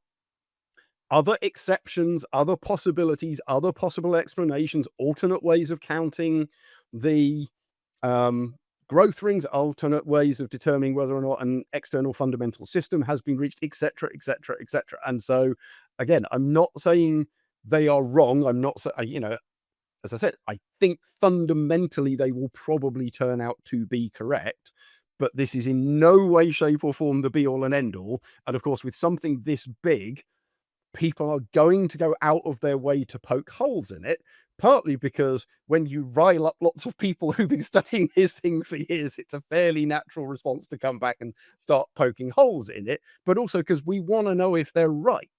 other exceptions, other possibilities, other possible explanations, alternate ways of counting the growth rings, alternate ways of determining whether or not an external fundamental system has been reached, etc., etc., etc. And so, again, I'm not saying they are wrong. I'm not saying, as I said, I think fundamentally they will probably turn out to be correct, but this is in no way, shape, or form the be all and end all. And of course, with something this big, people are going to go out of their way to poke holes in it, partly because when you rile up lots of people who've been studying this thing for years, it's a fairly natural response to come back and start poking holes in it, but also because we want to know if they're right.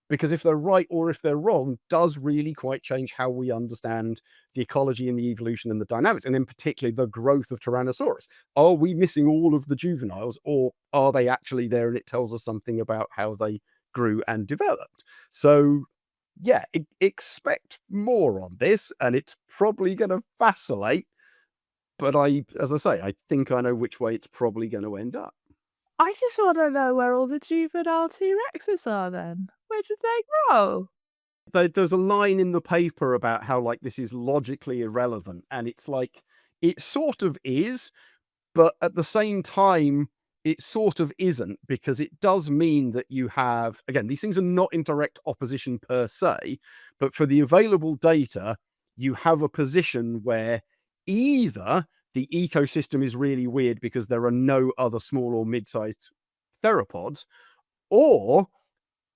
Because if they're right or if they're wrong does really quite change how we understand the ecology and the evolution and the dynamics, and in particular the growth of Tyrannosaurus. Are we missing all of the juveniles, or are they actually there and it tells us something about how they grew and developed? So yeah, expect more on this, and it's probably going to vacillate, but as I say, I think I know which way it's probably going to end up. I just want to know where all the juvenile T-Rexes are then. Where did they go? there's a line in the paper about how like this is logically irrelevant, and it's like it sort of is, but at the same time it sort of isn't, because it does mean that you have, again, these things are not in direct opposition per se, but for the available data you have a position where either the ecosystem is really weird because there are no other small or mid-sized theropods, or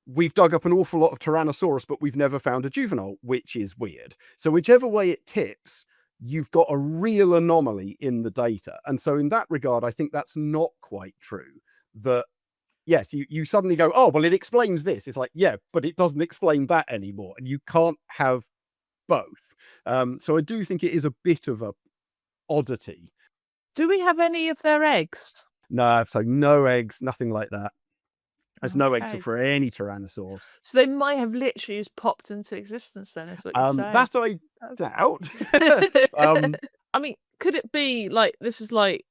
we've dug up an awful lot of Tyrannosaurus, but we've never found a juvenile, which is weird. So whichever way it tips, you've got a real anomaly in the data. And so in that regard, I think that's not quite true. That, yes, you suddenly go, oh, well, it explains this. It's like, yeah, but it doesn't explain that anymore. And you can't have both. So I do think it is a bit of a oddity. Do we have any of their eggs? No, so no eggs, nothing like that. There's no eggs Okay. for any tyrannosaurs. So they might have literally just popped into existence then, is what you're saying. That I doubt. I mean, could it be like this is like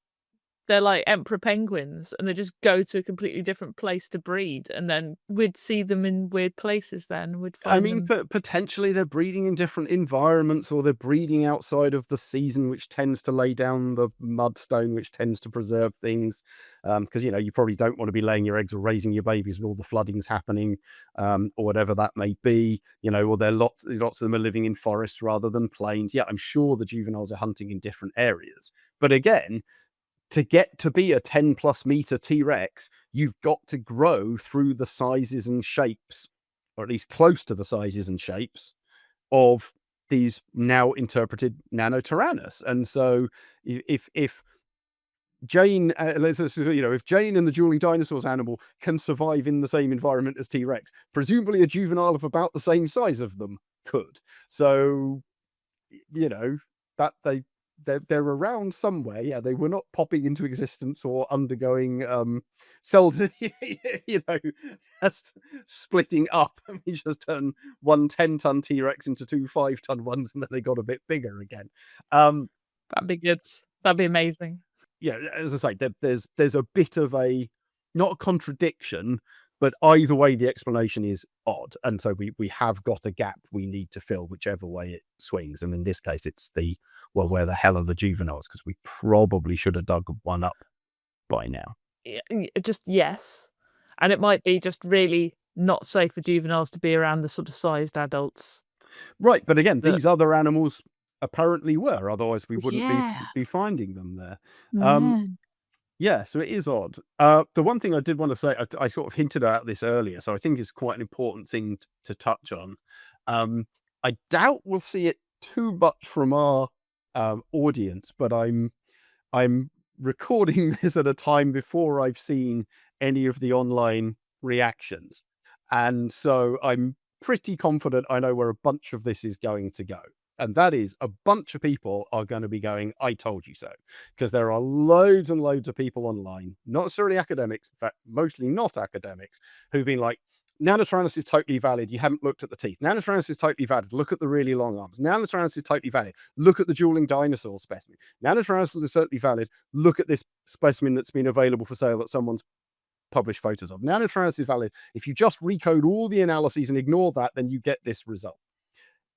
they're like emperor penguins and they just go to a completely different place to breed, and then we'd see them in weird places then? We'd find I mean, them... potentially they're breeding in different environments, or they're breeding outside of the season, which tends to lay down the mudstone, which tends to preserve things. Because, you know, you probably don't want to be laying your eggs or raising your babies with all the floodings happening, or whatever that may be, you know, or lots of them are living in forests rather than plains. Yeah, I'm sure the juveniles are hunting in different areas. But again, to get to be a 10+ meter T-Rex, you've got to grow through the sizes and shapes, or at least close to the sizes and shapes of these now interpreted Nanotyrannus. And so if Jane, if Jane and the dueling dinosaurs animal can survive in the same environment as T-Rex, presumably a juvenile of about the same size of them could. So, you know, that they're around somewhere. Yeah, they were not popping into existence or undergoing cell, you know, just splitting up. And we just turn one 10-ton T-Rex into two 5-ton ones, and then they got a bit bigger again. That'd be good. That'd be amazing. Yeah, as I say, there's a bit of a, not a contradiction, but either way the explanation is odd, and so we have got a gap we need to fill whichever way it swings. And in this case it's the, well, where the hell are the juveniles, because we probably should have dug one up by now. Just yes, and it might be just really not safe for juveniles to be around the sort of sized adults, right? But again, these other animals apparently were, otherwise we wouldn't Yeah. be finding them there. Mm. Yeah, so it is odd. The one thing I did want to say, I sort of hinted at this earlier, so I think it's quite an important thing to touch on. I doubt we'll see it too much from our audience, but I'm recording this at a time before I've seen any of the online reactions, and so I'm pretty confident I know where a bunch of this is going to go. And that is, a bunch of people are going to be going, I told you so. Because there are loads and loads of people online, not necessarily academics, in fact, mostly not academics, who've been like, Nanotyrannus is totally valid. You haven't looked at the teeth. Nanotyrannus is totally valid. Look at the really long arms. Nanotyrannus is totally valid. Look at the dueling dinosaur specimen. Nanotyrannus is certainly valid. Look at this specimen that's been available for sale that someone's published photos of. Nanotyrannus is valid. If you just recode all the analyses and ignore that, then you get this result.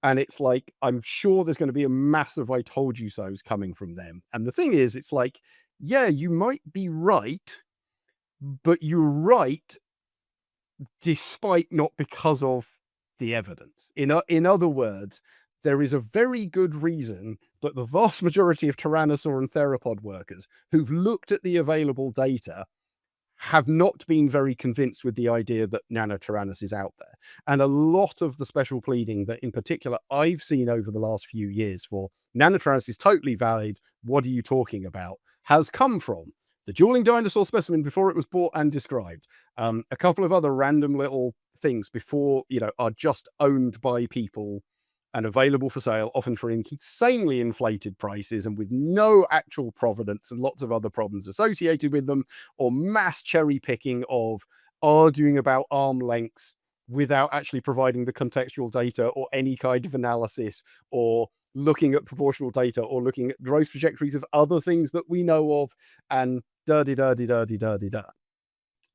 And it's like, I'm sure there's going to be a massive I told you so's coming from them. And the thing is, it's like, yeah, you might be right, but you're right despite, not because of the evidence. In other words, there is a very good reason that the vast majority of tyrannosaur and theropod workers who've looked at the available data have not been very convinced with the idea that Nanotyrannus is out there. And a lot of the special pleading that in particular I've seen over the last few years for Nanotyrannus is totally valid, what are you talking about, has come from the dueling dinosaur specimen before it was bought and described. A couple of other random little things before, you know, are just owned by people and available for sale, often for insanely inflated prices and with no actual provenance and lots of other problems associated with them, or mass cherry picking of arguing about arm lengths without actually providing the contextual data or any kind of analysis, or looking at proportional data, or looking at growth trajectories of other things that we know of, and da-di-da-di-da-di-da-di-da.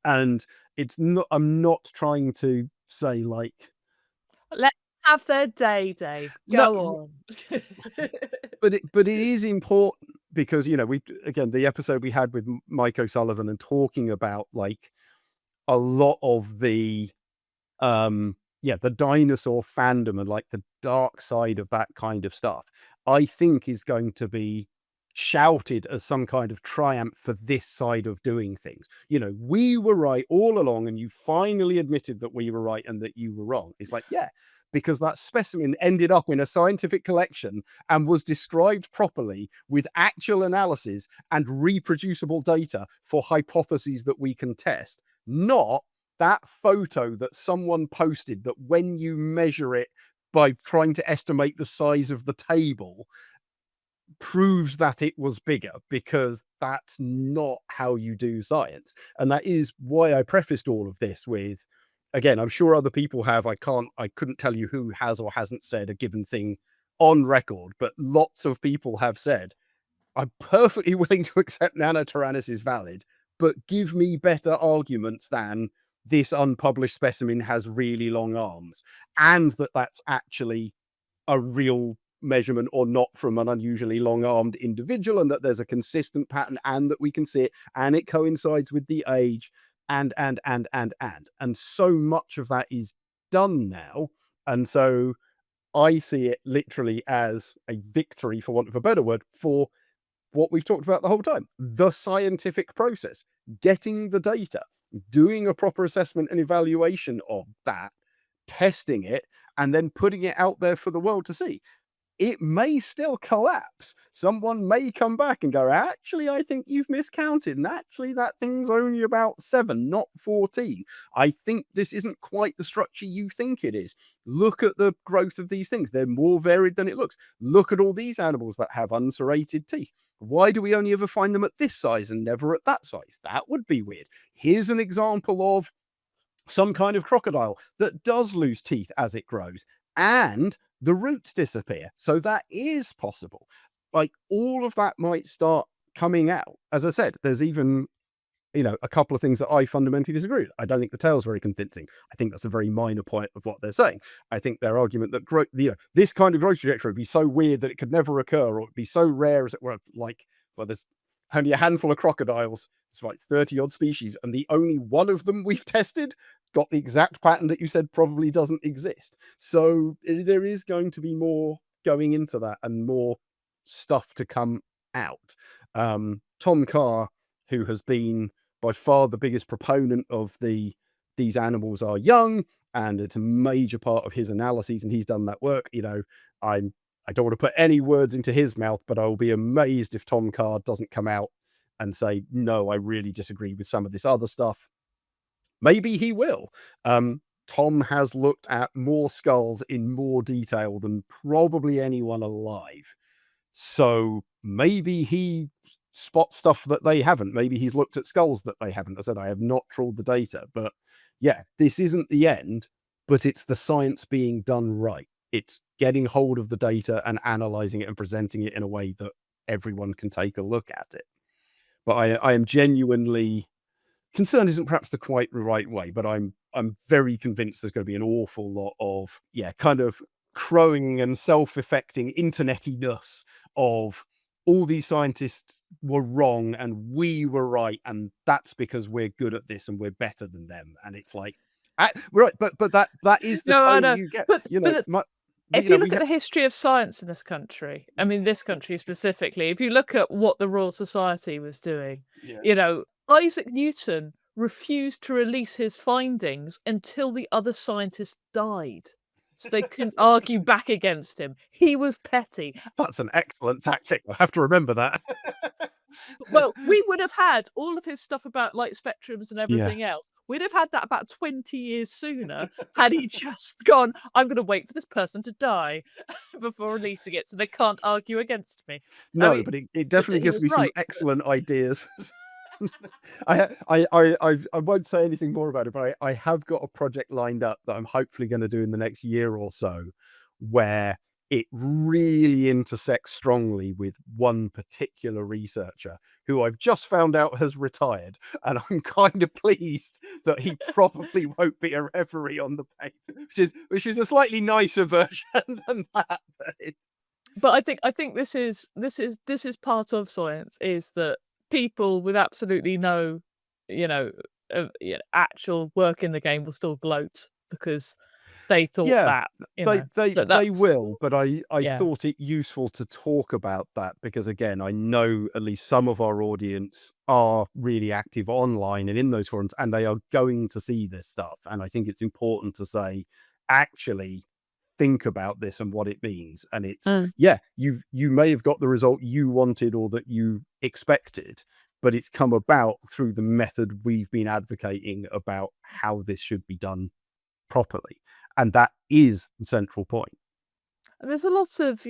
And it's not, I'm not trying to say like, have their day, Dave. No, Go on. but it is important because, you know, we again, the episode we had with Mike O'Sullivan and talking about like a lot of the the dinosaur fandom and like the dark side of that kind of stuff, I think is going to be shouted as some kind of triumph for this side of doing things. You know, we were right all along and you finally admitted that we were right and that you were wrong. It's like, yeah, because that specimen ended up in a scientific collection and was described properly with actual analysis and reproducible data for hypotheses that we can test, not that photo that someone posted that when you measure it by trying to estimate the size of the table proves that it was bigger, because that's not how you do science. And that is why I prefaced all of this with, again, I'm sure other people have, I couldn't tell you who has or hasn't said a given thing on record, but lots of people have said, I'm perfectly willing to accept Nanotyrannus is valid, but give me better arguments than this unpublished specimen has really long arms, and that's actually a real measurement or not from an unusually long-armed individual, and that there's a consistent pattern, and that we can see it, and it coincides with the age, and so much of that is done now. And so I see it literally as a victory, for want of a better word, for what we've talked about the whole time, the scientific process, getting the data, doing a proper assessment and evaluation of that, testing it, and then putting it out there for the world to see. It may still collapse. Someone may come back and go, actually, I think you've miscounted. And actually, that thing's only about 7, not 14. I think this isn't quite the structure you think it is. Look at the growth of these things. They're more varied than it looks. Look at all these animals that have unserrated teeth. Why do we only ever find them at this size and never at that size? That would be weird. Here's an example of some kind of crocodile that does lose teeth as it grows, and the roots disappear. So that is possible. Like, all of that might start coming out. As I said, there's even, you know, a couple of things that I fundamentally disagree with. I don't think the tail's very convincing. I think that's a very minor point of what they're saying. I think their argument that this kind of growth trajectory would be so weird that it could never occur, or it would be so rare, as it were, like, well, there's only a handful of crocodiles. It's like 30 odd species, and the only one of them we've tested got the exact pattern that you said probably doesn't exist. So there is going to be more going into that and more stuff to come out. Tom Carr, who has been by far the biggest proponent of these animals are young, and it's a major part of his analyses, and he's done that work. You know, I don't want to put any words into his mouth, but I will be amazed if Tom Carr doesn't come out and say, no, I really disagree with some of this other stuff. Maybe he will. Tom has looked at more skulls in more detail than probably anyone alive. So maybe he spots stuff that they haven't. Maybe he's looked at skulls that they haven't. I said, I have not trawled the data, but yeah, this isn't the end, but it's the science being done right. It's getting hold of the data and analyzing it and presenting it in a way that everyone can take a look at it. But I am genuinely concerned, isn't perhaps the quite right way, but I'm very convinced there's going to be an awful lot of, kind of crowing and self-affecting internetiness of all these scientists were wrong and we were right, and that's because we're good at this and we're better than them. And it's like, right, but that is the tone you get. But, you know, if you look at the history of science in this country, I mean, this country specifically, if you look at what the Royal Society was doing, you know, Isaac Newton refused to release his findings until the other scientists died, so they couldn't argue back against him. He was petty. That's an excellent tactic. I have to remember that. Well, we would have had all of his stuff about light spectrums and everything else. We'd have had that about 20 years sooner had he just gone, I'm going to wait for this person to die before releasing it so they can't argue against me. No, I mean, but it definitely gives me some excellent ideas. I won't say anything more about it, but I have got a project lined up that I'm hopefully going to do in the next year or so, where it really intersects strongly with one particular researcher who I've just found out has retired, and I'm kind of pleased that he probably won't be a referee on the paper, which is a slightly nicer version than that. But I think this is part of science, is that people with absolutely no, actual work in the game will still gloat because they thought Yeah, that, they that's will, but I yeah. thought it useful to talk about that because, again, I know at least some of our audience are really active online and in those forums, and they are going to see this stuff. And I think it's important to say, actually, think about this and what it means. And it's you may have got the result you wanted or that you expected, but it's come about through the method we've been advocating about how this should be done properly. And that is the central point. And there's a lot of,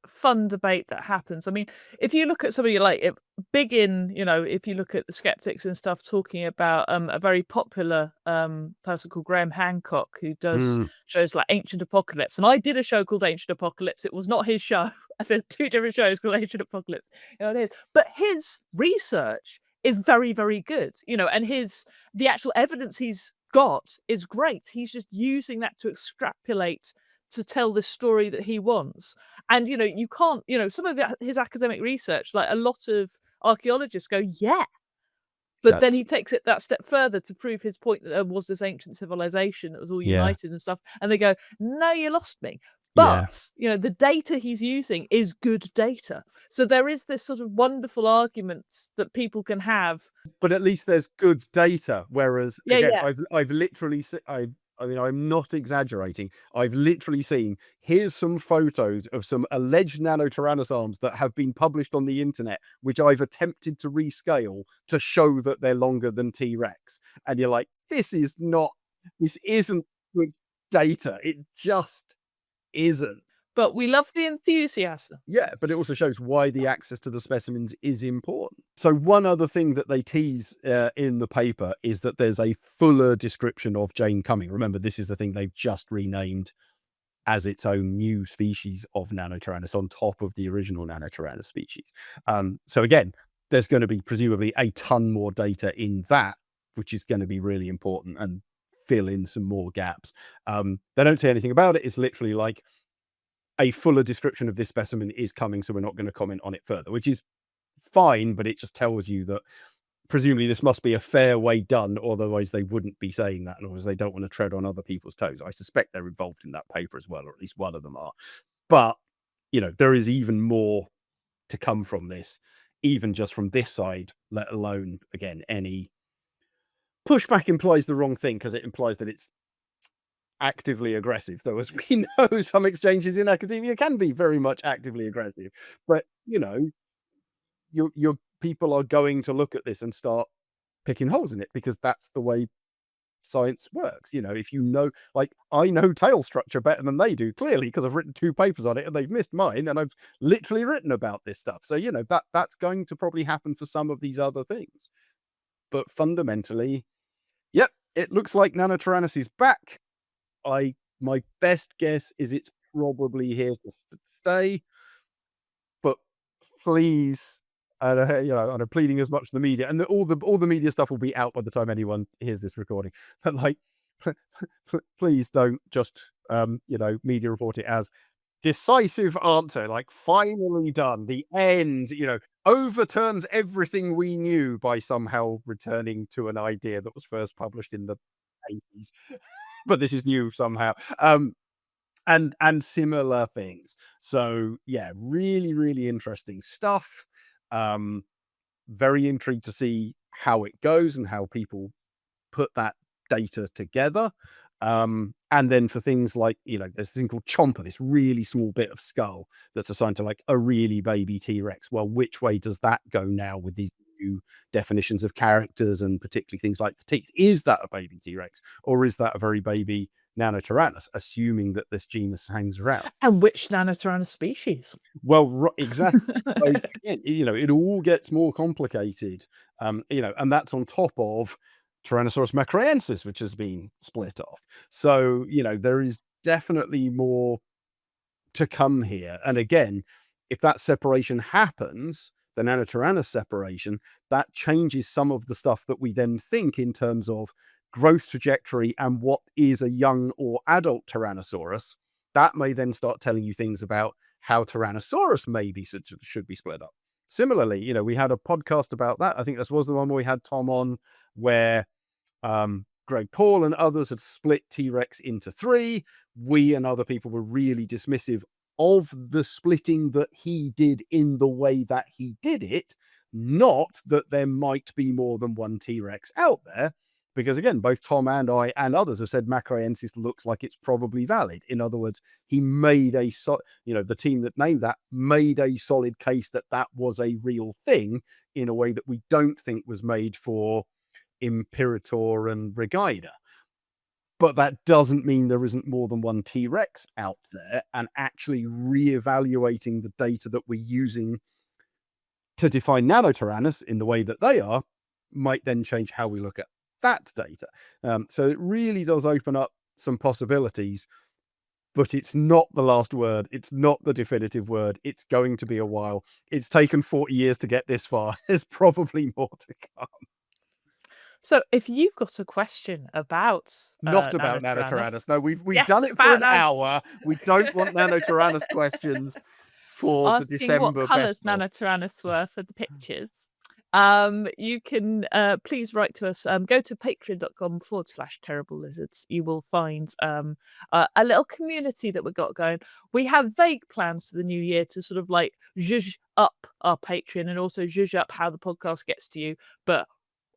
fun debate that happens. I mean, if you look at somebody like big in, if you look at the skeptics and stuff talking about a very popular person called Graham Hancock, who does shows like Ancient Apocalypse. And I did a show called Ancient Apocalypse. It was not his show. There's two different shows called Ancient Apocalypse. It is. But his research is very, very good, and the actual evidence he's got is great. He's just using that to extrapolate to tell the story that he wants. And you can't, some of his academic research, like a lot of archaeologists go, yeah, but then he takes it that step further to prove his point that there was this ancient civilization that was all united and stuff, and they go, no, you lost me. But the data he's using is good data, so there is this sort of wonderful argument that people can have. But at least there's good data. Whereas again, I've literally I mean, I'm not exaggerating. I've literally seen, here's some photos of some alleged Nanotyrannus arms that have been published on the internet, which I've attempted to rescale to show that they're longer than T-Rex. And you're like, this isn't good data. It just isn't. But we love the enthusiasm. Yeah, but it also shows why the access to the specimens is important. So one other thing that they tease in the paper is that there's a fuller description of Jane Cumming. Remember, this is the thing they've just renamed as its own new species of Nanotyrannus on top of the original Nanotyrannus species. So again, there's going to be presumably a ton more data in that, which is going to be really important and fill in some more gaps. They don't say anything about it. It's literally like, a fuller description of this specimen is coming, so we're not going to comment on it further, which is fine, but it just tells you that presumably this must be a fair way done, otherwise they wouldn't be saying that, and otherwise they don't want to tread on other people's toes. I suspect they're involved in that paper as well, or at least one of them are. But, there is even more to come from this, even just from this side, let alone, again, any pushback implies the wrong thing, because it implies that it's actively aggressive, though, as we know, some exchanges in academia can be very much actively aggressive. But your people are going to look at this and start picking holes in it, because that's the way science works. If like, I know tail structure better than they do, clearly, because I've written 2 papers on it and they've missed mine, and I've literally written about this stuff. So that's going to probably happen for some of these other things. But fundamentally, yep, it looks like Nanotyrannus is back. My best guess is it's probably here to stay, but please, and I'm pleading as much to the media, and all the media stuff will be out by the time anyone hears this recording. But like, please don't just media report it as decisive answer, like finally done, the end. Overturns everything we knew by somehow returning to an idea that was first published in the 80s. But this is new somehow. And similar things. So yeah, really, really interesting stuff. Very intrigued to see how it goes and how people put that data together. And then for things like, there's this thing called Chomper, this really small bit of skull that's assigned to like a really baby T-Rex. Well, which way does that go now with these new definitions of characters and particularly things like the teeth? Is that a baby T-Rex, or is that a very baby Nanotyrannus, assuming that this genus hangs around? And which Nanotyrannus species? Well, exactly. So, again, it all gets more complicated, and that's on top of Tyrannosaurus macraensis, which has been split off. So, there is definitely more to come here. And again, if that separation happens, the Nanotyrannus separation, that changes some of the stuff that we then think in terms of growth trajectory and what is a young or adult Tyrannosaurus. That may then start telling you things about how Tyrannosaurus maybe should be split up. Similarly, you know, we had a podcast about that. I think this was the one where we had Tom on, where Greg Paul and others had split T-Rex into 3. We and other people were really dismissive of the splitting that he did in the way that he did it, not that there might be more than one T-Rex out there. Because again, both Tom and I and others have said Macraensis looks like it's probably valid. In other words, he made the team that named that made a solid case that that was a real thing in a way that we don't think was made for Imperator and Regaida. But that doesn't mean there isn't more than one T-Rex out there, and actually reevaluating the data that we're using to define Nanotyrannus in the way that they are might then change how we look at that data. So it really does open up some possibilities, but it's not the last word. It's not the definitive word. It's going to be a while. It's taken 40 years to get this far. There's probably more to come. So if you've got a question about not about Nanotyrannus, no, we've done it for an hour. We don't want Nanotyrannus questions for the December. What colours Nanotyrannus were for the pictures. You can please write to us. Go to patreon.com/terrible lizards. You will find a little community that we've got going. We have vague plans for the new year to sort of like zhuzh up our Patreon and also zhuzh up how the podcast gets to you. But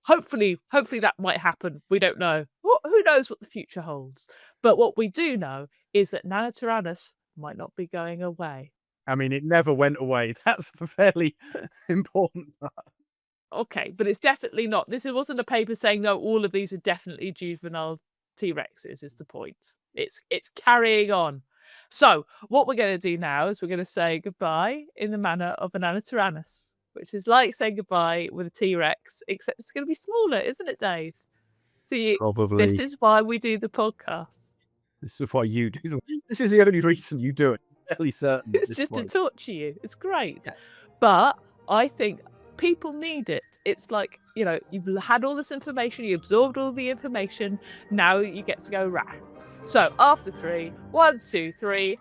hopefully that might happen. We don't know. Who knows what the future holds? But what we do know is that Nanotyrannus might not be going away. I mean, it never went away. That's the fairly important part. Okay, but it's definitely not. This wasn't a paper saying, no, all of these are definitely juvenile T-Rexes, is the point. It's carrying on. So what we're going to do now is we're going to say goodbye in the manner of a Nanotyrannus, which is like saying goodbye with a T-Rex, except it's going to be smaller, isn't it, Dave? See, probably. This is why we do the podcast. This is why you do. This is the only reason you do it. Fairly certain. It's just to torture you. It's great. Yeah. But I think people need it. It's like, you know, you've had all this information, you absorbed all the information, now you get to go rah. So after 3, 1, 2, 3.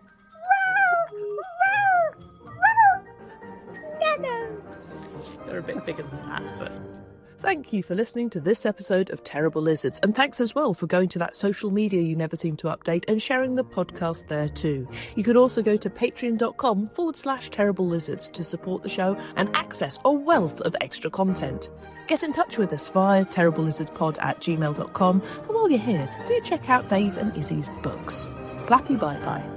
Nano. They're a bit bigger than that, but thank you for listening to this episode of Terrible Lizards, and thanks as well for going to that social media you never seem to update and sharing the podcast there too. You could also go to patreon.com/terrible lizards to support the show and access a wealth of extra content. Get in touch with us via terriblelizardspod@gmail.com, and while you're here, do check out Dave and Izzi's books. Flappy bye-bye.